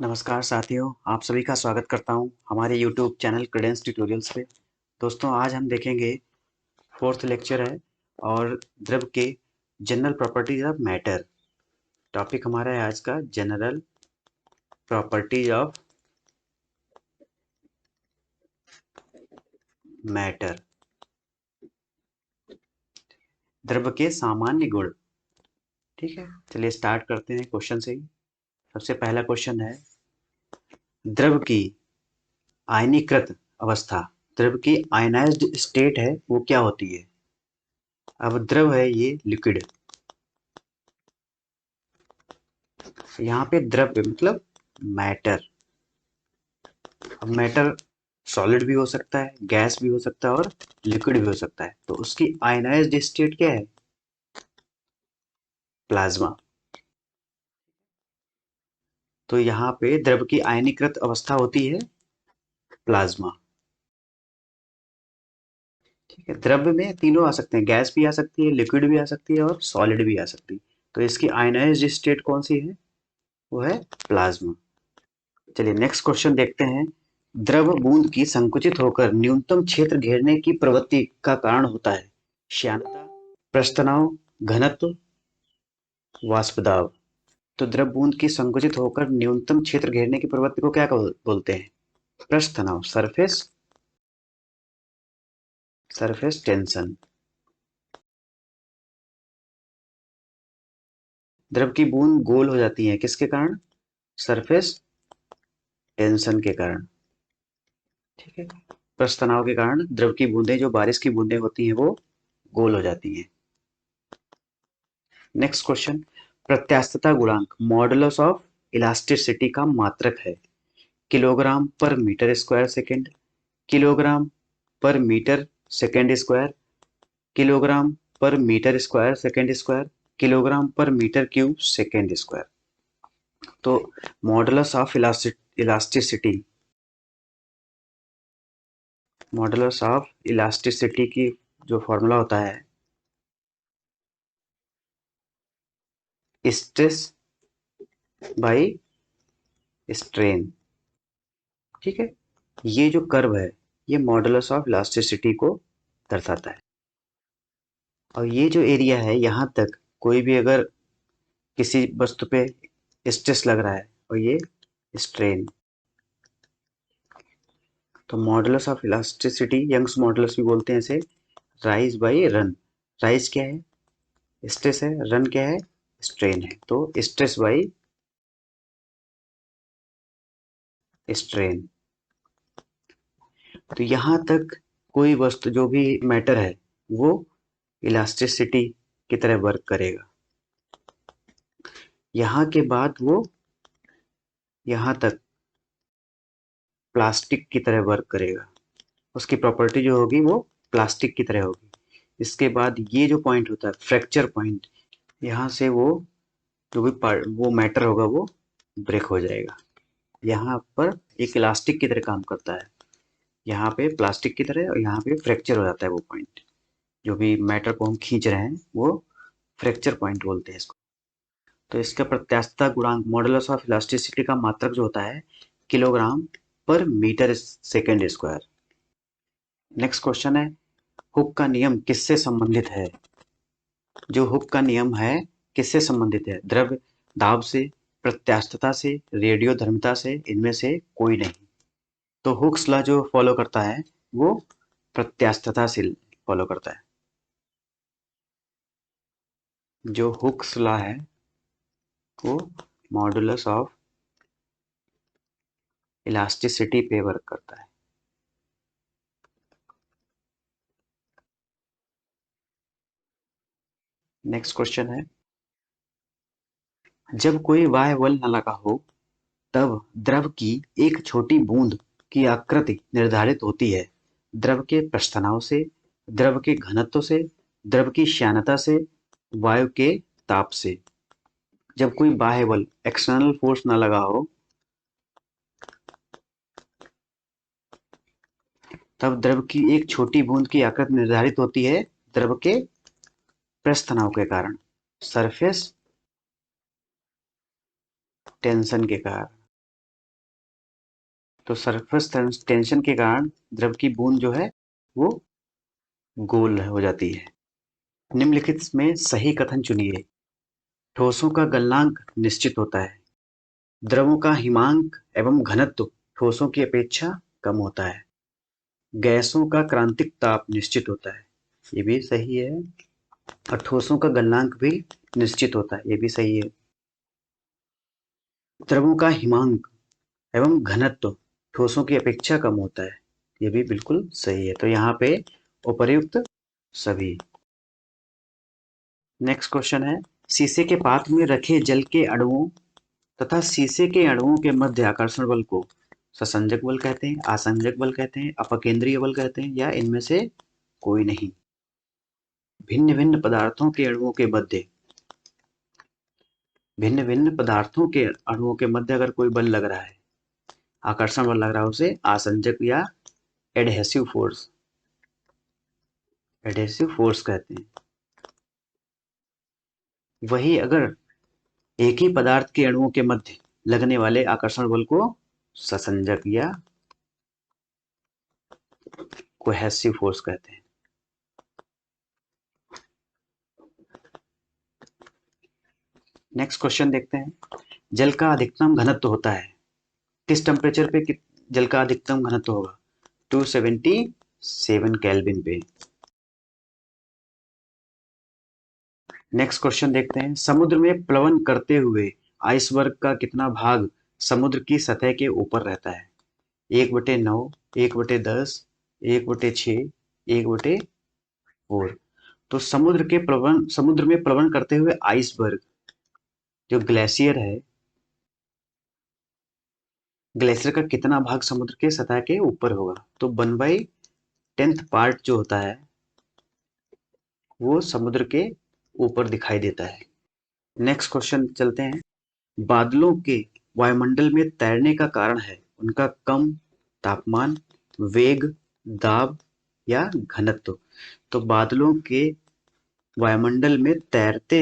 नमस्कार साथियों, आप सभी का स्वागत करता हूं हमारे YouTube चैनल क्रेडेंस ट्यूटोरियल्स पे। दोस्तों, आज हम देखेंगे फोर्थ लेक्चर है और द्रव के general properties of matter. Topic हमारा है आज का जनरल प्रॉपर्टीज ऑफ मैटर, द्रव के सामान्य गुण। ठीक है, चलिए स्टार्ट करते हैं क्वेश्चन से ही। सबसे पहला क्वेश्चन है, द्रव की आयनीकृत अवस्था, द्रव की आयनाइज्ड स्टेट है वो क्या होती है। अब द्रव है ये लिक्विड, यहाँ पे द्रव्य मतलब मैटर। अब मैटर सॉलिड भी हो सकता है, गैस भी हो सकता है और लिक्विड भी हो सकता है। तो उसकी आयनाइज्ड स्टेट क्या है? प्लाज्मा। तो यहाँ पे द्रव की आयनीकृत अवस्था होती है प्लाज्मा। ठीक है, द्रव्य में तीनों आ सकते हैं, गैस भी आ सकती है, लिक्विड भी आ सकती है और सॉलिड भी आ सकती है। तो इसकी आयनाइज्ड स्टेट कौन सी है? वो है प्लाज्मा। चलिए नेक्स्ट क्वेश्चन देखते हैं। द्रव बूंद की संकुचित होकर न्यूनतम क्षेत्र घेरने की प्रवृत्ति का कारण होता है श्यानता, प्रस्तनाव, घनत्व, वाष्प दाब। तो द्रव बूंद की संकुचित होकर न्यूनतम क्षेत्र घेरने की प्रवृत्ति को क्या बोलते हैं? प्रस्थ तनाव, सरफेस टेंशन। द्रव की बूंद गोल हो जाती है किसके कारण? सरफेस टेंशन के कारण। ठीक है, प्रस्थ तनाव के कारण द्रव की बूंदें, जो बारिश की बूंदें होती हैं, वो गोल हो जाती हैं। नेक्स्ट क्वेश्चन, प्रत्यास्थता गुणांक मॉडुलस ऑफ इलास्टिसिटी का मात्रक है kilogram per metre square second, kilogram per metre second square, kilogram per metre square second square, kilogram per metre cube second square. तो modulus of elasticity, modulus of elasticity की जो formula होता है, stress by strain. ठीक है, ये जो curve है ये मॉडुलस ऑफ इलास्टिसिटी को दर्शाता है। और ये जो एरिया है, यहाँ तक कोई भी अगर किसी वस्तु पे स्ट्रेस लग रहा है और ये स्ट्रेन, तो modulus of elasticity, Young's modulus भी बोलते हैं इसे, राइज बाई रन। राइज क्या है? स्ट्रेस है, रन क्या है? स्ट्रेन है। तो स्ट्रेस बाई स्ट्रेन। तो यहाँ तक कोई वस्तु, जो भी मैटर है, वो इलास्टिसिटी की तरह वर्क करेगा। यहाँ के बाद वो यहाँ तक प्लास्टिक की तरह वर्क करेगा। उसकी प्रॉपर्टी जो होगी वो प्लास्टिक की तरह होगी। इसके बाद ये जो पॉइंट होता है फ्रैक्चर पॉइंट, यहाँ से वो जो भी पार्ट, वो मैटर होगा, वो ब्रेक हो जाएगा। यहाँ पर एक इलास्टिक की तरह काम करता है, यहाँ पे प्लास्टिक की तरह, और यहाँ पे फ्रैक्चर हो जाता है वो पॉइंट। जो भी मैटर को हम खींच रहे हैं वो फ्रैक्चर पॉइंट बोलते हैं इसको। तो इसका प्रत्यास्थता गुणांक मॉडुलस ऑफ इलास्टिसिटी का मात्रक जो होता है kilogram per metre second square. Next question है, हुक का नियम किससे संबंधित है? जो हुक का नियम है किससे संबंधित है? द्रव्य दाब से, प्रत्यास्थता से, रेडियोधर्मिता से, इनमें से कोई नहीं। तो हुक्स लॉ जो फॉलो करता है वो प्रत्यास्थता से फॉलो करता है। जो हुक्स लॉ है वो मॉडुलस ऑफ इलास्टिसिटी पे वर्क करता है। नेक्स्ट क्वेश्चन है, जब कोई बाह्य बल न लगा हो तब द्रव की एक छोटी बूंद की आकृति निर्धारित होती है द्रव के प्रस्थनाव से, द्रव के घनत्व से, द्रव की श्यानता से, वायु के ताप से। जब कोई बाह्य बल, एक्सटर्नल फोर्स न लगा हो, तब द्रव की एक छोटी बूंद की आकृति निर्धारित होती है द्रव के प्रस्थनाव के कारण, सरफेस टेंशन के कारण। तो सरफेस टेंशन के कारण द्रव की बूंद जो है वो गोल हो जाती है। निम्नलिखित में सही कथन चुनिए। ठोसों का गलनांक निश्चित होता है। द्रवों का हिमांक एवं घनत्व ठोसों की अपेक्षा कम होता है। गैसों का क्रांतिक ताप निश्चित होता है, ये भी सही है। और ठोसों का गलनांक भी निश्चित होता है, ये भी सही है। द्रवों का हिमांक एवं घनत्व ठोसों की अपेक्षा कम होता है, ये भी बिल्कुल सही है। तो यहाँ पे उपर्युक्त सभी। नेक्स्ट क्वेश्चन है, शीशे के पात्र में रखे जल के अणुओं तथा शीशे के अणुओं के मध्य आकर्षण बल को ससंजक बल कहते हैं, आसंजक बल कहते हैं, अपकेंद्रीय बल कहते हैं, या इनमें से कोई नहीं। भिन्न भिन्न पदार्थों के अणुओं के मध्य अगर कोई बल लग रहा है, आकर्षण बल लग रहा है, उसे आसंजक या एडहेसिव फोर्स कहते हैं। वही अगर एक ही पदार्थ के अणुओं के मध्य लगने वाले आकर्षण बल को ससंजक या कोहेसिव फोर्स कहते हैं। नेक्स्ट क्वेश्चन देखते हैं, जल का अधिकतम घनत्व होता है, किस टेम्परेचर पे जल का अधिकतम घनत्व होगा? 277 केल्विन पे। नेक्स्ट क्वेश्चन देखते हैं, समुद्र में प्लवन करते हुए आइसबर्ग का कितना भाग समुद्र की सतह के ऊपर रहता है? 1/9, 1/10, 1/6, 1/4। तो समुद्र में प्लवन करते हुए आइसबर्ग जो ग्लेशियर है, ग्लेशियर का कितना भाग समुद्र के सतह के ऊपर होगा? तो 1/10 पार्ट जो होता है वो समुद्र के ऊपर दिखाई देता है। नेक्स्ट क्वेश्चन चलते हैं, बादलों के वायुमंडल में तैरने का कारण है उनका कम तापमान, वेग, दाब या घनत्व। तो बादलों के वायुमंडल में तैरते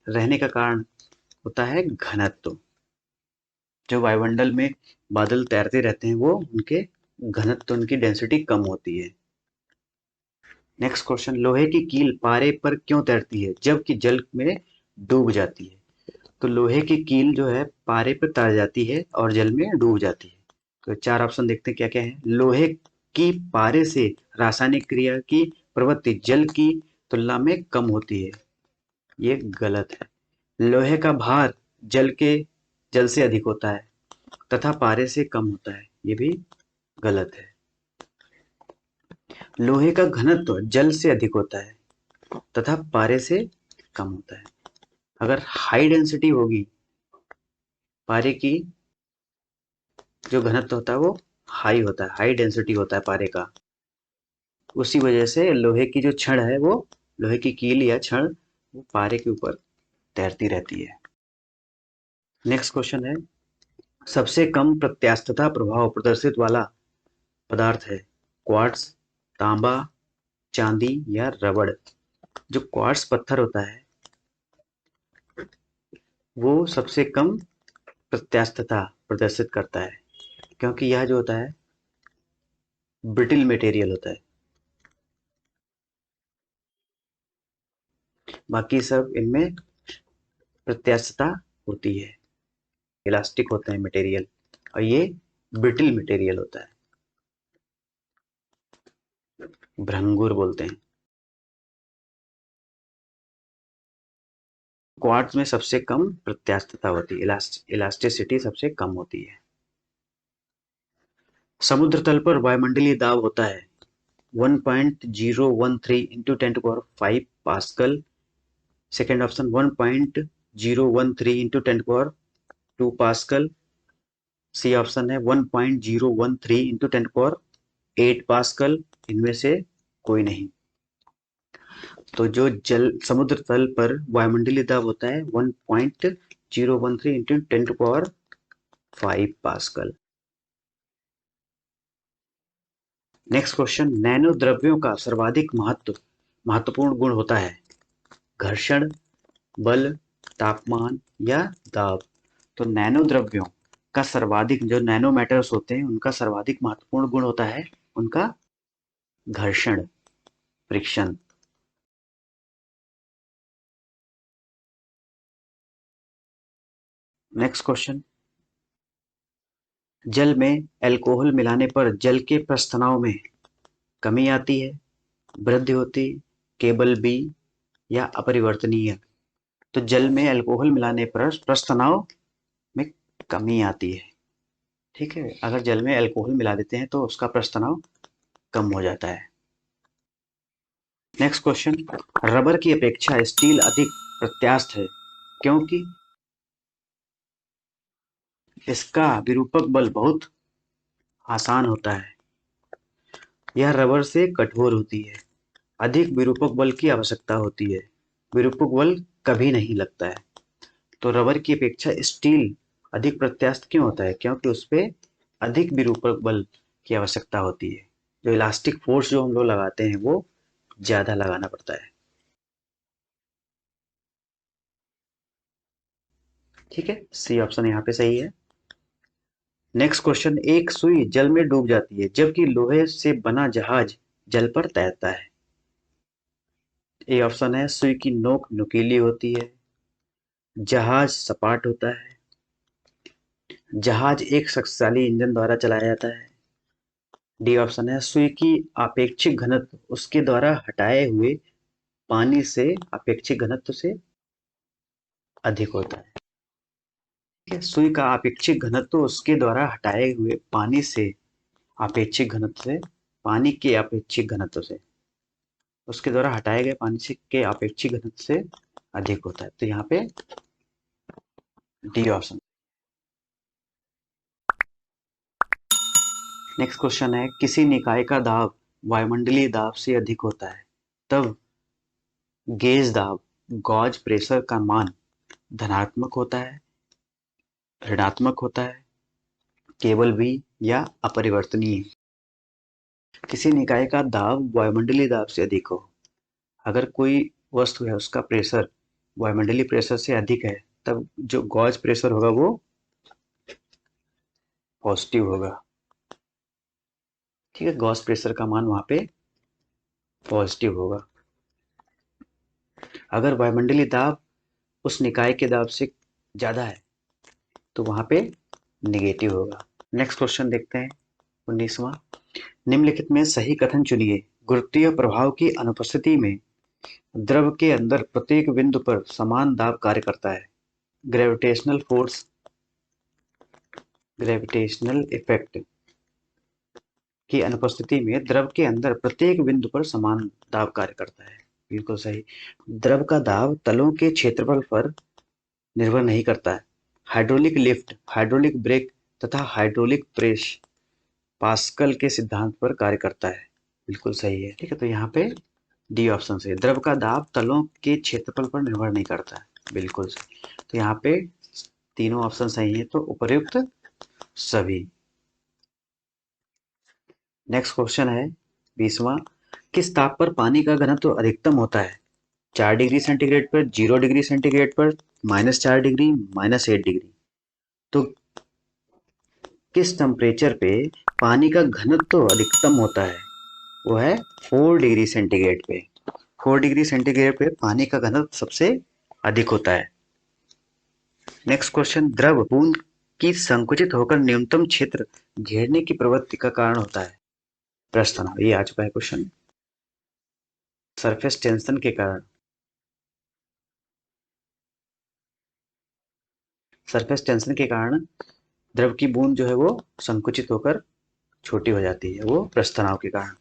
रहने का कारण होता है घनत्व। जो वायुमंडल में बादल तैरते रहते हैं वो उनके घनत्व, उनकी डेंसिटी कम होती है। नेक्स्ट क्वेश्चन, लोहे की कील पारे पर क्यों तैरती है जबकि जल में डूब जाती है? तो लोहे की कील जो है पारे पर तैर जाती है और जल में डूब जाती है। तो 4 ऑप्शन देखते हैं क्या क्या है। लोहे की पारे से रासायनिक क्रिया की प्रवृत्ति जल की तुलना में कम होती है, ये गलत है। लोहे का भार जल से अधिक होता है तथा पारे से कम होता है, ये भी गलत है। लोहे का घनत्व जल से अधिक होता है तथा पारे से कम होता है। अगर हाई डेंसिटी होगी, पारे की जो घनत्व होता है वो हाई होता है, हाई डेंसिटी होता है पारे का। उसी वजह से लोहे की जो छड़ है वो, लोहे की कील या छड़ वो पारे के ऊपर तैरती रहती है। नेक्स्ट क्वेश्चन है, सबसे कम प्रत्यास्थता प्रभाव प्रदर्शित वाला पदार्थ है क्वार्ट्ज, तांबा, चांदी या रबड़। जो क्वार्ट्ज पत्थर होता है वो सबसे कम प्रत्यास्थता प्रदर्शित करता है, क्योंकि यह जो होता है ब्रिटिल मटेरियल होता है। बाकी सब इनमें प्रत्यास्थता होती है, इलास्टिक होते हैं मटेरियल, और ये ब्रिटिल मटेरियल होता है, भंगुर बोलते हैं। क्वार्ट्ज में सबसे कम प्रत्यास्थता होती है, इलास्टिसिटी सबसे कम होती है। समुद्र तल पर वायुमंडलीय दाब होता है 1.013 into 10⁵ pascal. Second option 1.013 into 10⁻² pascal. C option है 1.013 इंटू 10⁸ पास्कल। इनमें से कोई नहीं। तो जो समुद्र तल पर वायुमंडलीय दाब होता है 1.013 into 10⁵ pascal. Next question, nano द्रव्यों का सर्वाधिक महत्वपूर्ण गुण होता है घर्षण, बल, तापमान या दाब। तो नैनो द्रव्यों का सर्वाधिक, जो नैनोमीटर्स होते हैं उनका सर्वाधिक महत्वपूर्ण गुण होता है उनका घर्षण, फ्रिक्शन। नेक्स्ट क्वेश्चन, जल में अल्कोहल मिलाने पर जल के प्रस्थनाव में कमी आती है, वृद्धि होती, केवल बी या अपरिवर्तनीय। तो जल में अल्कोहल मिलाने पर प्रस्थनाव में कमी आती है। ठीक है, अगर जल में अल्कोहल मिला देते हैं तो उसका प्रस्थनाव कम हो जाता है। नेक्स्ट क्वेश्चन, रबर की अपेक्षा स्टील अधिक प्रत्यास्थ है क्योंकि इसका विरूपक बल बहुत आसान होता है, यह रबर से कठोर होती है, अधिक विरूपक बल की आवश्यकता होती है, विरूपक बल कभी नहीं लगता है। तो रबर की अपेक्षा स्टील अधिक प्रत्यास्थ क्यों होता है? क्योंकि उस पर अधिक विरूपक बल की आवश्यकता होती है, जो इलास्टिक फोर्स जो हम लोग लगाते हैं वो ज़्यादा लगाना पड़ता है। ठीक है, सी ऑप्शन यहाँ पे सही है। नेक्स्ट क्वेश्चन, एक सुई जल में डूब जाती है जबकि लोहे से बना जहाज जल पर तैरता है। ए ऑप्शन है, सुई की नोक नुकीली होती है, जहाज सपाट होता है, जहाज एक शक्तिशाली इंजन द्वारा चलाया जाता है। डी ऑप्शन है, सुई की आपेक्षिक घनत्व उसके द्वारा हटाए हुए पानी से आपेक्षिक घनत्व से अधिक होता है। ठीक है, सुई का आपेक्षिक घनत्व उसके द्वारा हटाए हुए पानी से आपेक्षिक घनत्व से, पानी के आपेक्षिक घनत्व से, उसके द्वारा हटाए गए पानी से के आपेक्षिक घनत्व से अधिक होता है। तो यहाँ पे डी ऑप्शन। नेक्स्ट क्वेश्चन है, किसी निकाय का दाब वायुमंडलीय दाब से अधिक होता है तब गेज दाब, गॉज प्रेशर का मान धनात्मक होता है, ऋणात्मक होता है, केवल बी या अपरिवर्तनीय। किसी निकाय का दाब वायुमंडलीय दाब से अधिक हो, अगर कोई वस्तु है उसका प्रेशर वायुमंडलीय प्रेशर से अधिक है तब जो गॉज प्रेशर होगा वो पॉजिटिव होगा। ठीक है, गॉस प्रेशर का मान वहां पे पॉजिटिव होगा। अगर वायुमंडलीय दाब उस निकाय के दाब से ज्यादा है तो वहां पे निगेटिव होगा। नेक्स्ट क्वेश्चन देखते हैं 19वां, निम्नलिखित में सही कथन चुनिए। गुरुत्वीय प्रभाव की अनुपस्थिति में द्रव के अंदर प्रत्येक बिंदु पर समान दाब कार्य करता है। ग्रेविटेशनल फोर्स, ग्रेविटेशनल इफेक्ट की अनुपस्थिति में द्रव के अंदर प्रत्येक बिंदु पर समान दाब कार्य करता है। बिल्कुल सही। द्रव का दाब तलों के क्षेत्रफल पर निर्भर नहीं करता है। हाइड्रोलिक लिफ्ट, हाइड्रोलिक ब्रेक तथा हाइड्रोलिक प्रेस पास्कल के सिद्धांत पर कार्य करता है। बिल्कुल सही है। ठीक है, तो यहाँ पे डी ऑप्शन से, द्रव का दाब तलों के क्षेत्रफल पर निर्भर नहीं करता है। बिल्कुल सही। तो यहाँ पे तीनों ऑप्शन सही है, तो उपर्युक्त सभी। नेक्स्ट क्वेश्चन है 20वां, किस ताप पर पानी का घनत्व अधिकतम होता है? 4 डिग्री सेंटीग्रेड पर, 0 डिग्री सेंटीग्रेड पर, -4 डिग्री, -8 डिग्री। तो किस टेम्परेचर पे पानी का घनत्व अधिकतम होता है? वो है 4 डिग्री सेंटीग्रेड पे। 4 डिग्री सेंटीग्रेड पे पानी का घनत्व सबसे अधिक होता है। नेक्स्ट क्वेश्चन, द्रव बूंद की संकुचित होकर न्यूनतम क्षेत्र घेरने की प्रवृत्ति का कारण होता है? प्रश्न, ये आ चुका है क्वेश्चन। सरफेस टेंशन के कारण। सरफेस टेंशन के कारण द्रव की बूंद जो है वो संकुचित होकर छोटी हो जाती है, वो प्रस्ताव के कारण।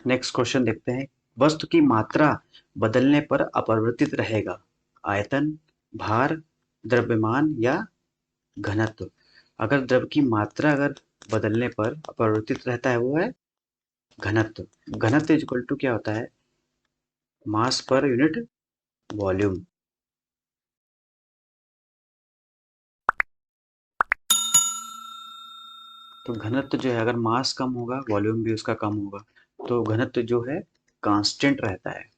नेक्स्ट क्वेश्चन देखते हैं, वस्तु की मात्रा बदलने पर अपरिवर्तित रहेगा? आयतन, भार, द्रव्यमान या घनत्व। अगर द्रव की मात्रा अगर बदलने पर अपरिवर्तित रहता है वो है घनत्व। घनत्व इक्वल टू क्या होता है? मास पर यूनिट वॉल्यूम। तो घनत्व जो है, अगर मास कम होगा वॉल्यूम भी उसका कम होगा, तो घनत्व जो है कांस्टेंट रहता है।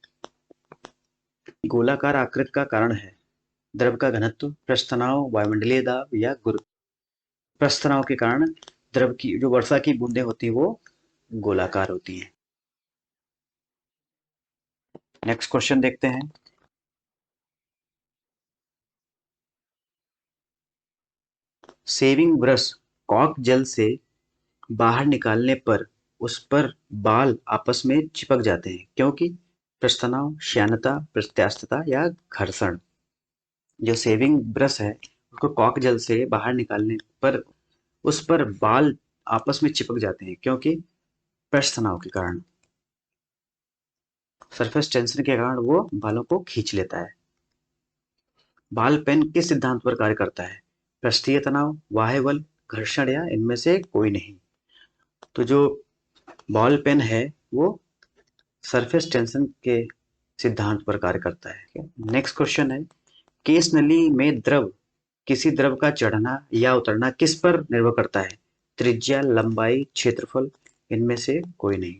गोलाकार आकृति का कारण है? द्रव का घनत्व, पृष्ठ तनाव, वायुमंडलीय दाब या गुरुत्व। पृष्ठ तनाव के कारण द्रव की जो वर्षा की बूंदें होती है वो गोलाकार होती हैं। नेक्स्ट क्वेश्चन देखते हैं। सेविंग ब्रश कॉक जल से बाहर निकालने पर उस पर बाल आपस में चिपक जाते हैं क्योंकि पृष्ठ तनाव, श्यानता, प्रत्यास्थता या घर्षण। जो सेविंग ब्रश है उसको कॉक जल से बाहर निकालने पर उस पर बाल आपस में चिपक जाते हैं क्योंकि पृष्ठ तनाव के कारण, सरफेस टेंशन के कारण वो बालों को खींच लेता है। बाल पेन किस सिद्धांत पर कार्य करता है? पृष्ठीय तनाव, बाह्य बल, घर्षण या इनमें से कोई नहीं। तो जो बॉल पेन है वो सरफेस टेंशन के सिद्धांत पर कार्य करता है। नेक्स्ट क्वेश्चन है, केस नली में द्रव किसी द्रव का चढ़ना या उतरना किस पर निर्भर करता है? त्रिज्या, लंबाई, क्षेत्रफल, इनमें से कोई नहीं।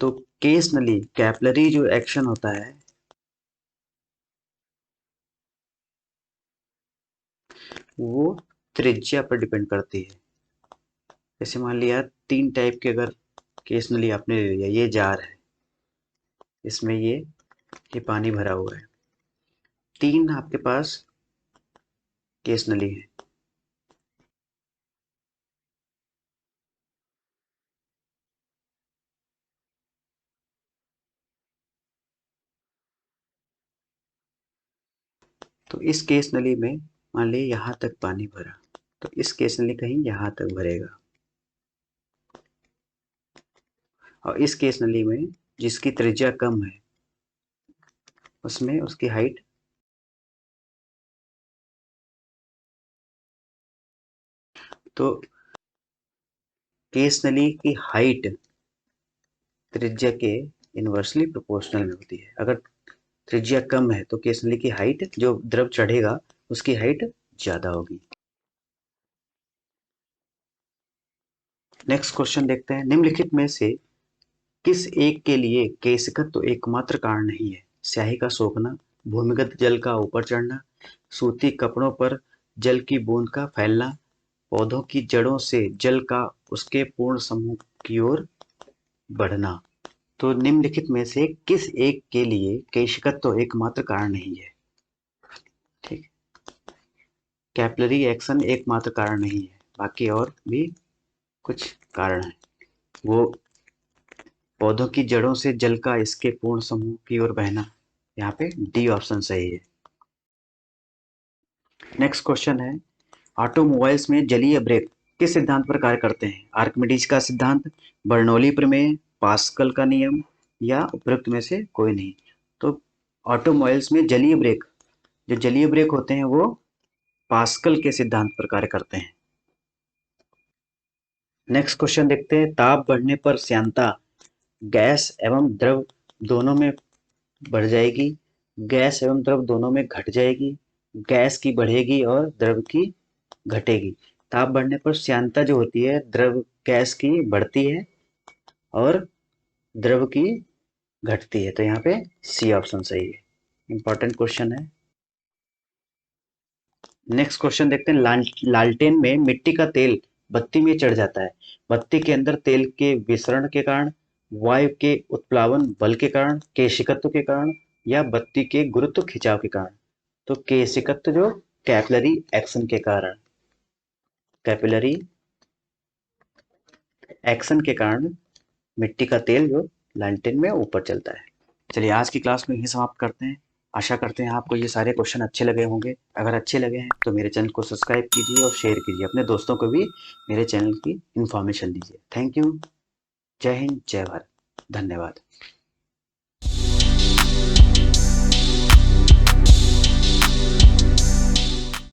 तो केस नली कैपिलरी जो एक्शन होता है वो त्रिज्या पर डिपेंड करती है। जैसे मान लिया 3 टाइप के अगर केस नली आपने ले लिया, ये जार है, इसमें ये पानी भरा हुआ है, 3 आपके पास केस नली है। तो इस केस नली में मान लीजिए यहाँ तक पानी भरा, तो इस केस नली कहीं यहाँ तक भरेगा, और इस केस नली में जिसकी त्रिज्या कम है उसमें उसकी हाइट, तो केस नली की हाइट त्रिज्या के इनवर्सली प्रोपोर्शनल में होती है। अगर त्रिज्या कम है तो केस नली की हाइट, जो द्रव चढ़ेगा उसकी हाइट ज्यादा होगी। नेक्स्ट क्वेश्चन देखते हैं, निम्नलिखित में से किस एक के लिए केशिकत्व तो एकमात्र कारण नहीं है? स्याही का सोखना, भूमिगत जल का ऊपर चढ़ना, सूती कपड़ों पर जल की बूंद का फैलना, पौधों की जड़ों से जल का उसके पूर्ण समूह की ओर बढ़ना। तो निम्नलिखित में से किस एक के लिए केशिकत्व तो एकमात्र कारण नहीं है? ठीक, कैपिलरी एक्शन एकमात्र कारण नहीं है, बाकी और भी कुछ कारण हैं। वो पौधों की जड़ों से जल का इसके पूर्ण समूह की ओर बहना, यहाँ पे डी ऑप्शन सही है। नेक्स्ट क्वेश्चन है, ऑटोमोबाइल्स में जलीय ब्रेक किस सिद्धांत पर कार्य करते हैं? आर्किमिडीज का सिद्धांत, बर्नौली प्रमेय, पास्कल का नियम या उपरोक्त में से कोई नहीं। तो ऑटोमोबाइल्स में जलीय ब्रेक, जो जलीय ब्रेक होते हैं वो पास्कल के सिद्धांत पर कार्य करते हैं। नेक्स्ट क्वेश्चन देखते हैं, ताप बढ़ने पर श्यानता गैस एवं द्रव दोनों में बढ़ जाएगी, गैस एवं द्रव दोनों में घट जाएगी, गैस की बढ़ेगी और द्रव की घटेगी। ताप बढ़ने पर श्यानता जो होती है द्रव गैस की बढ़ती है और द्रव की घटती है। तो यहाँ पे सी ऑप्शन सही है, इंपॉर्टेंट क्वेश्चन है। नेक्स्ट क्वेश्चन देखते हैं, लालटेन में मिट्टी का तेल बत्ती में चढ़ जाता है, बत्ती के अंदर तेल के विसरण के कारण, वायु के उत्प्लावन बल के कारण, केशिकत्व के कारण या बत्ती के गुरुत्व खिंचाव के कारण। तो केशिकत्व जो कैपिलरी एक्शन के कारण, कैपिलरी एक्शन के कारण मिट्टी का तेल जो लालटेन में ऊपर चलता है। चलिए आज की क्लास में यही समाप्त करते हैं। आशा करते हैं आपको ये सारे क्वेश्चन अच्छे लगे होंगे। अगर अच्छे लगे हैं तो मेरे चैनल को सब्सक्राइब कीजिए और शेयर कीजिए, अपने दोस्तों को भी मेरे चैनल की इन्फॉर्मेशन दीजिए। Thank you. जय हिंद, जय भारत, धन्यवाद।